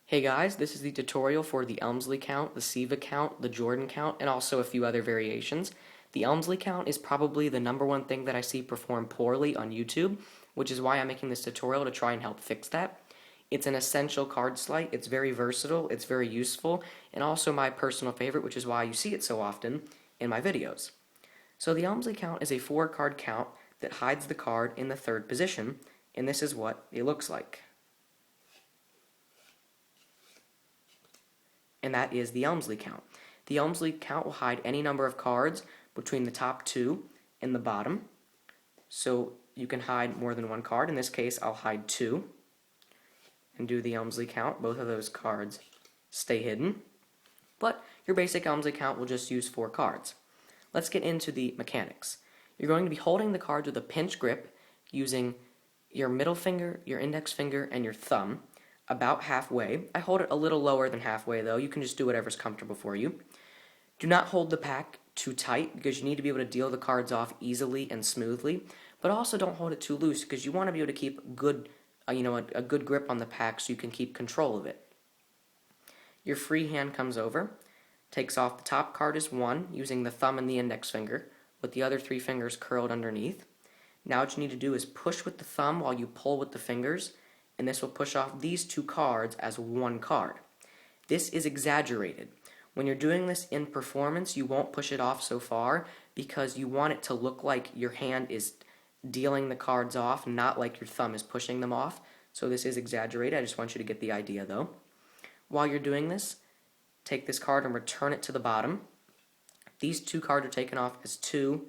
Hey guys, this is the tutorial for the Elmsley count, the Siva count, the Jordan count, and also a few other variations. The Elmsley count is probably the #1 thing that I see perform poorly on YouTube, which is why I'm making this tutorial to try and help fix that. It's an essential card sleight, it's very versatile, it's very useful, and also my personal favorite, which is why you see it so often in my videos. So the Elmsley count is a 4-card count that hides the card in the 3rd position, and this is what it looks like. And that is the Elmsley count. The Elmsley count will hide any number of cards between the top 2 and the bottom. So you can hide more than one card. In this case, I'll hide 2 and do the Elmsley count. Both of those cards stay hidden. But your basic Elmsley count will just use 4 cards. Let's get into the mechanics. You're going to be holding the cards with a pinch grip using your middle finger, your index finger, and your thumb about halfway. I hold it a little lower than halfway though. You can just do whatever's comfortable for you. Do not hold the pack too tight because you need to be able to deal the cards off easily and smoothly, but also don't hold it too loose because you want to be able to keep good, a good grip on the pack so you can keep control of it. Your free hand comes over, takes off the top card as 1 using the thumb and the index finger with the other 3 fingers curled underneath. Now what you need to do is push with the thumb while you pull with the fingers, and this will push off these 2 cards as 1 card. This is exaggerated. When you're doing this in performance, you won't push it off so far because you want it to look like your hand is dealing the cards off, not like your thumb is pushing them off. So this is exaggerated. I just want you to get the idea though. While you're doing this, take this card and return it to the bottom. These 2 cards are taken off as 2,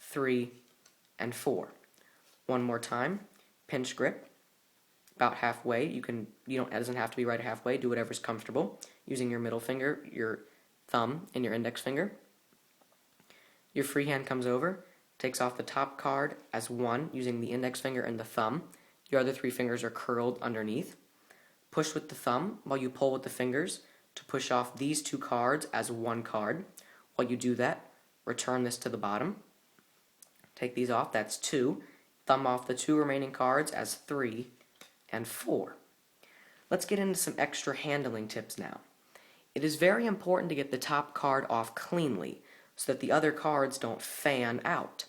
3, and 4. One more time, pinch grip. About halfway, it doesn't have to be right at halfway, do whatever's comfortable, using your middle finger, your thumb, and your index finger. Your free hand comes over, takes off the top card as 1 using the index finger and the thumb. Your other 3 fingers are curled underneath. Push with the thumb while you pull with the fingers to push off these 2 cards as 1 card. While you do that, return this to the bottom. Take these off, that's 2. Thumb off the 2 remaining cards as 3 and 4. Let's get into some extra handling tips now. It is very important to get the top card off cleanly so that the other cards don't fan out.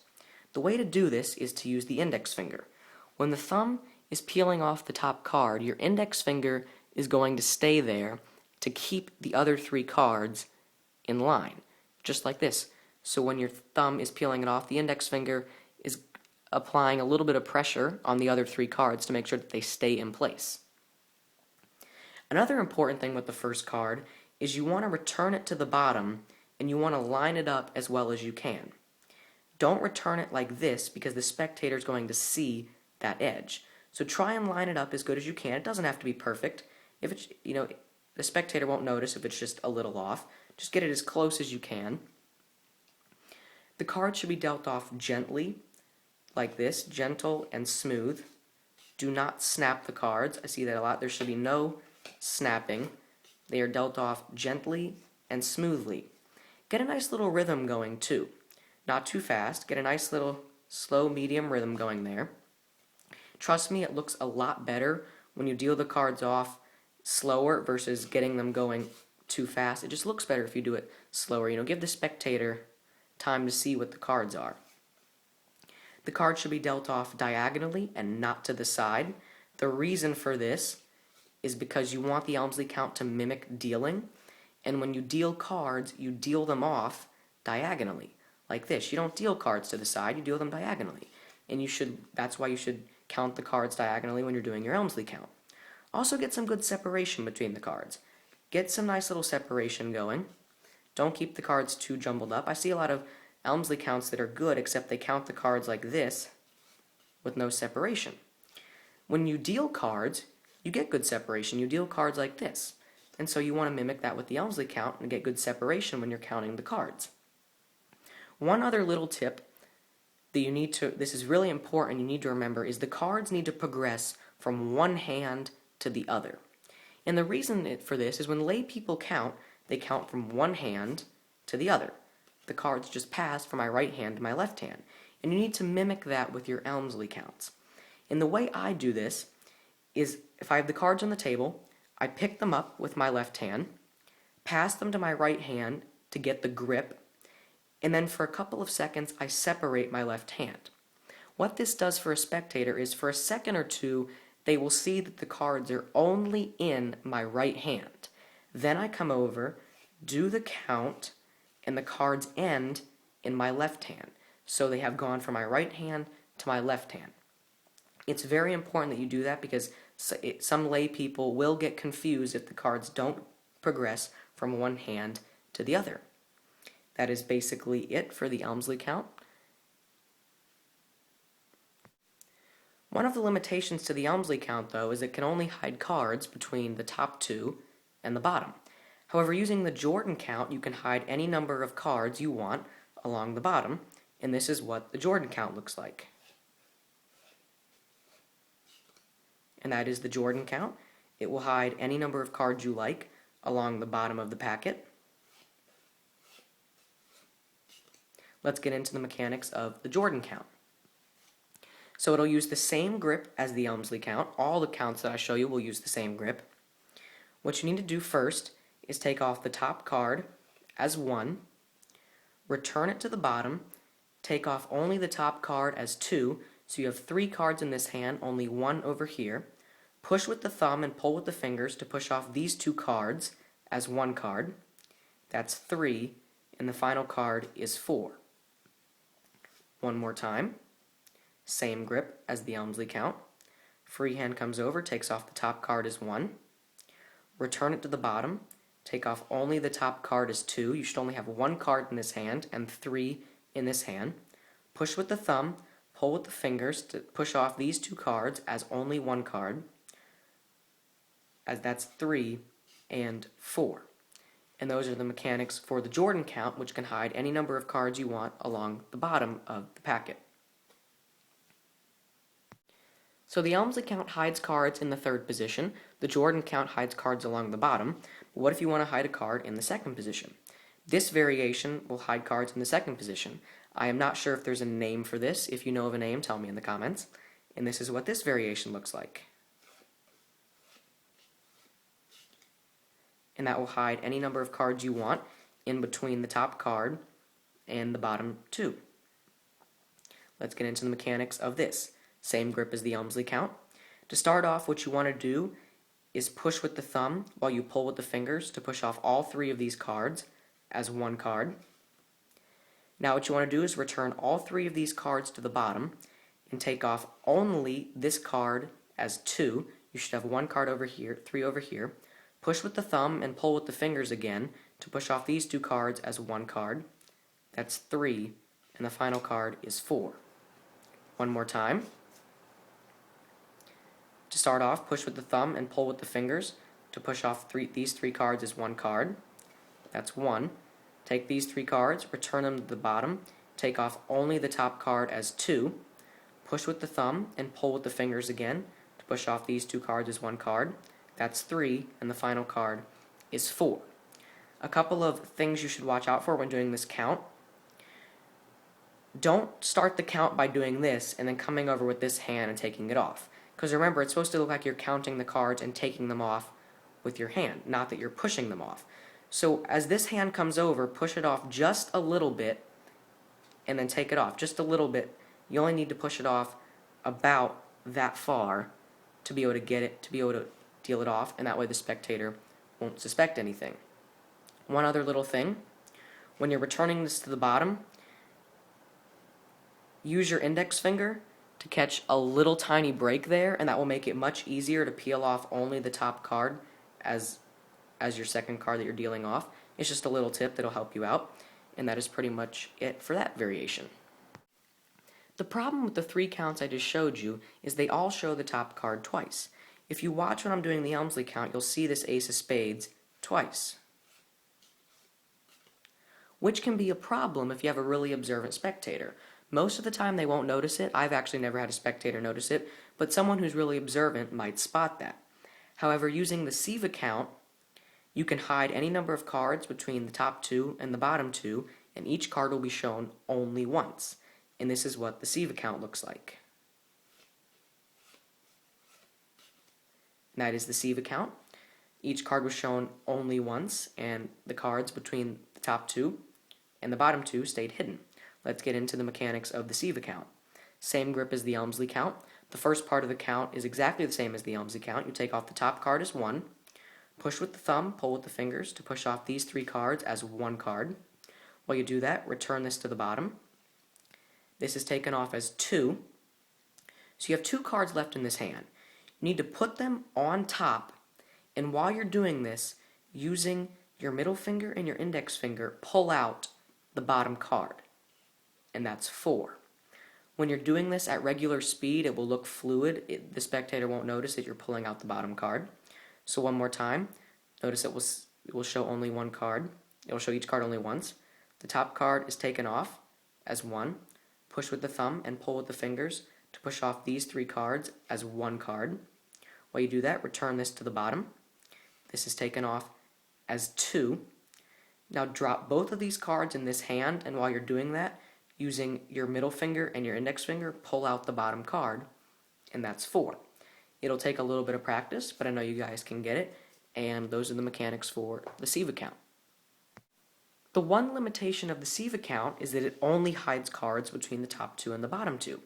The way to do this is to use the index finger. When the thumb is peeling off the top card, your index finger is going to stay there to keep the other 3 cards in line, just like this. So when your thumb is peeling it off, the index finger is applying a little bit of pressure on the other 3 cards to make sure that they stay in place. Another important thing with the first card is you want to return it to the bottom and you want to line it up as well as you can. Don't return it like this because the spectator is going to see that edge. So try and line it up as good as you can. It doesn't have to be perfect. If it's, the spectator won't notice if it's just a little off. Just get it as close as you can. The card should be dealt off gently, like this, gentle and smooth. Do not snap the cards. I see that a lot. There should be no snapping. They are dealt off gently and smoothly. Get a nice little rhythm going too. Not too fast. Get a nice little slow, medium rhythm going there. Trust me, it looks a lot better when you deal the cards off slower versus getting them going too fast. It just looks better if you do it slower. Give the spectator time to see what the cards are. The card should be dealt off diagonally and not to the side. The reason for this is because you want the Elmsley count to mimic dealing, and when you deal cards, you deal them off diagonally, like this. You don't deal cards to the side, you deal them diagonally. And that's why you should count the cards diagonally when you're doing your Elmsley count. Also get some good separation between the cards. Get some nice little separation going. Don't keep the cards too jumbled up. I see a lot of Elmsley counts that are good, except they count the cards like this with no separation. When you deal cards, you get good separation. You deal cards like this. And so you want to mimic that with the Elmsley count and get good separation when you're counting the cards. One other little tip that this is really important, you need to remember, is the cards need to progress from one hand to the other. And the reason for this is when lay people count, they count from one hand to the other. The cards just pass from my right hand to my left hand. And you need to mimic that with your Elmsley counts. And the way I do this is if I have the cards on the table, I pick them up with my left hand, pass them to my right hand to get the grip, and then for a couple of seconds I separate my left hand. What this does for a spectator is for a second or two they will see that the cards are only in my right hand. Then I come over, do the count, and the cards end in my left hand. So they have gone from my right hand to my left hand. It's very important that you do that because some lay people will get confused if the cards don't progress from one hand to the other. That is basically it for the Elmsley count. One of the limitations to the Elmsley count, though, is it can only hide cards between the top two and the bottom. However, using the Jordan count, you can hide any number of cards you want along the bottom, and this is what the Jordan count looks like. And that is the Jordan count. It will hide any number of cards you like along the bottom of the packet. Let's get into the mechanics of the Jordan count. So it'll use the same grip as the Elmsley count. All the counts that I show you will use the same grip. What you need to do first is take off the top card as 1, return it to the bottom, take off only the top card as 2, so you have 3 cards in this hand, only 1 over here. Push with the thumb and pull with the fingers to push off these 2 cards as 1 card. That's 3, and the final card is 4. One more time. Same grip as the Elmsley count. Free hand comes over, takes off the top card as 1. Return it to the bottom. Take off only the top card as 2. You should only have 1 card in this hand and 3 in this hand. Push with the thumb, pull with the fingers to push off these 2 cards as only 1 card. As that's 3 and 4. And those are the mechanics for the Jordan count, which can hide any number of cards you want along the bottom of the packet. So the Elmsley count hides cards in the 3rd position. The Jordan count hides cards along the bottom. But what if you want to hide a card in the 2nd position? This variation will hide cards in the 2nd position. I am not sure if there's a name for this. If you know of a name, tell me in the comments. And this is what this variation looks like. And that will hide any number of cards you want in between the top card and the bottom 2. Let's get into the mechanics of this. Same grip as the Elmsley count. To start off, what you want to do is push with the thumb while you pull with the fingers to push off all 3 of these cards as 1 card. Now what you want to do is return all 3 of these cards to the bottom and take off only this card as 2. You should have 1 card over here, 3 over here. Push with the thumb and pull with the fingers again to push off these 2 cards as 1 card. That's 3, and the final card is 4. One more time. To start off, push with the thumb and pull with the fingers to push off these 3 cards as 1 card. That's 1. Take these 3 cards, return them to the bottom, take off only the top card as 2. Push with the thumb and pull with the fingers again to push off these 2 cards as 1 card. That's 3, and the final card is 4. A couple of things you should watch out for when doing this count. Don't start the count by doing this and then coming over with this hand and taking it off. Because remember, it's supposed to look like you're counting the cards and taking them off with your hand, not that you're pushing them off. So as this hand comes over, push it off just a little bit and then take it off. Just a little bit. You only need to push it off about that far to be able to get it, to be able to deal it off, and that way the spectator won't suspect anything. One other little thing, when you're returning this to the bottom, use your index finger to catch a little tiny break there, and that will make it much easier to peel off only the top card as your second card that you're dealing off. It's just a little tip that'll help you out, and that is pretty much it for that variation. The problem with the 3 counts I just showed you is they all show the top card twice. If you watch when I'm doing the Elmsley count, you'll see this ace of spades twice, which can be a problem if you have a really observant spectator. Most of the time they won't notice it. I've actually never had a spectator notice it, but someone who's really observant might spot that. However, using the Siva count, you can hide any number of cards between the top 2 and the bottom 2, and each card will be shown only once. And this is what the Siva count looks like. And that is the Siva count. Each card was shown only once, and the cards between the top two and the bottom two stayed hidden. Let's get into the mechanics of the Siva count. Same grip as the Elmsley count. The first part of the count is exactly the same as the Elmsley count. You take off the top card as 1, push with the thumb, pull with the fingers to push off these 3 cards as 1 card. While you do that, return this to the bottom. This is taken off as 2. So you have 2 cards left in this hand. You need to put them on top, and while you're doing this, using your middle finger and your index finger, pull out the bottom card, and that's 4. When you're doing this at regular speed, it will look fluid. The spectator won't notice that you're pulling out the bottom card. So one more time, notice it will show only 1 card. It will show each card only once. The top card is taken off as 1. Push with the thumb and pull with the fingers to push off these 3 cards as 1 card. While you do that, return this to the bottom. This is taken off as 2. Now drop both of these cards in this hand, and while you're doing that, using your middle finger and your index finger, pull out the bottom card, and that's 4. It'll take a little bit of practice, but I know you guys can get it, and those are the mechanics for the Siva count. The one limitation of the Siva count is that it only hides cards between the top 2 and the bottom 2.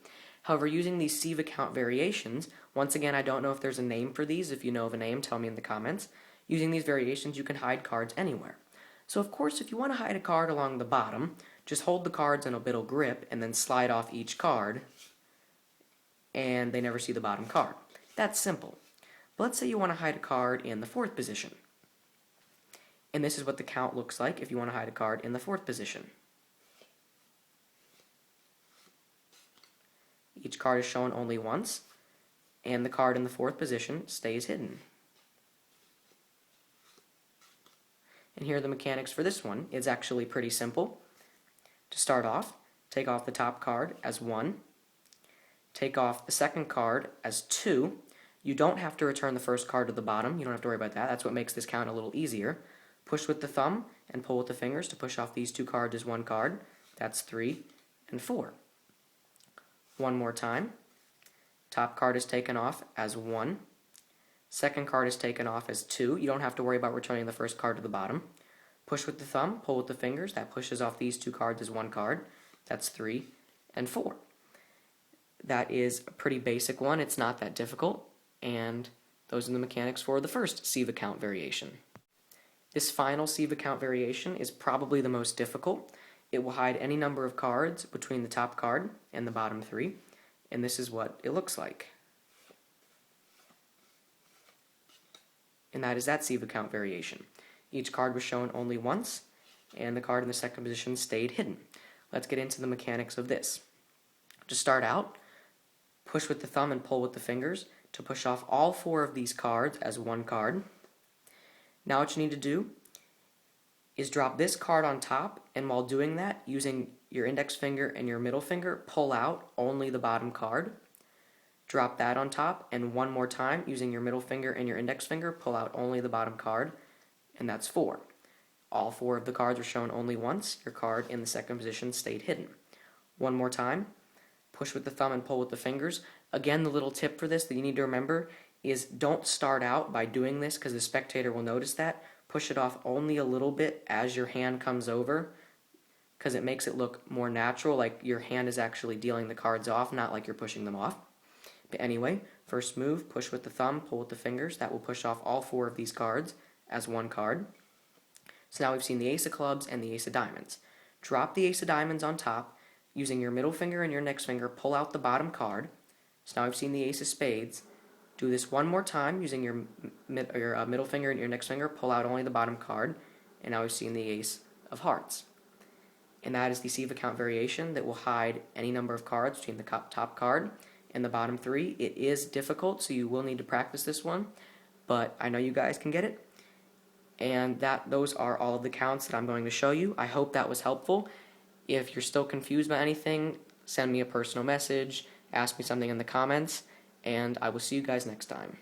However, using these Siva count variations, once again, I don't know if there's a name for these. If you know of a name, tell me in the comments. Using these variations, you can hide cards anywhere. So of course, if you want to hide a card along the bottom, just hold the cards in a middle grip and then slide off each card, and they never see the bottom card. That's simple. But let's say you want to hide a card in the 4th position. And this is what the count looks like if you want to hide a card in the 4th position. Each card is shown only once, and the card in the 4th position stays hidden. And here are the mechanics for this one. It's actually pretty simple. To start off, take off the top card as 1. Take off the second card as 2. You don't have to return the first card to the bottom. You don't have to worry about that. That's what makes this count a little easier. Push with the thumb and pull with the fingers to push off these 2 cards as 1 card. That's 3 and 4. One more time. Top card is taken off as 1. Second card is taken off as 2. You don't have to worry about returning the first card to the bottom. Push with the thumb, pull with the fingers. That pushes off these 2 cards as 1 card. That's 3 and 4. That is a pretty basic one. It's not that difficult. And those are the mechanics for the first Siva count variation. This final Siva count variation is probably the most difficult. It will hide any number of cards between the top card and the bottom 3. And this is what it looks like. And that is that Siva count variation. Each card was shown only once, and the card in the second position stayed hidden. Let's get into the mechanics of this. To start out, push with the thumb and pull with the fingers to push off all 4 of these cards as 1 card. Now what you need to do is drop this card on top, and while doing that, using your index finger and your middle finger, pull out only the bottom card. Drop that on top, and one more time, using your middle finger and your index finger, pull out only the bottom card, and that's 4. All 4 of the cards were shown only once. Your card in the second position stayed hidden. One more time, push with the thumb and pull with the fingers. Again, the little tip for this that you need to remember is don't start out by doing this because the spectator will notice that. Push it off only a little bit as your hand comes over because it makes it look more natural, like your hand is actually dealing the cards off, not like you're pushing them off. But anyway, first move, push with the thumb, pull with the fingers. That will push off all 4 of these cards as 1 card. So now we've seen the Ace of Clubs and the Ace of Diamonds. Drop the Ace of Diamonds on top. Using your middle finger and your index finger, pull out the bottom card. So now we've seen the Ace of Spades. Do this one more time using your middle finger and your index finger, pull out only the bottom card. And now we've seen the Ace of Hearts. And that is the Siva count variation that will hide any number of cards between the top card and the bottom 3. It is difficult, so you will need to practice this one, but I know you guys can get it. And those are all of the counts that I'm going to show you. I hope that was helpful. If you're still confused by anything, send me a personal message, ask me something in the comments, and I will see you guys next time.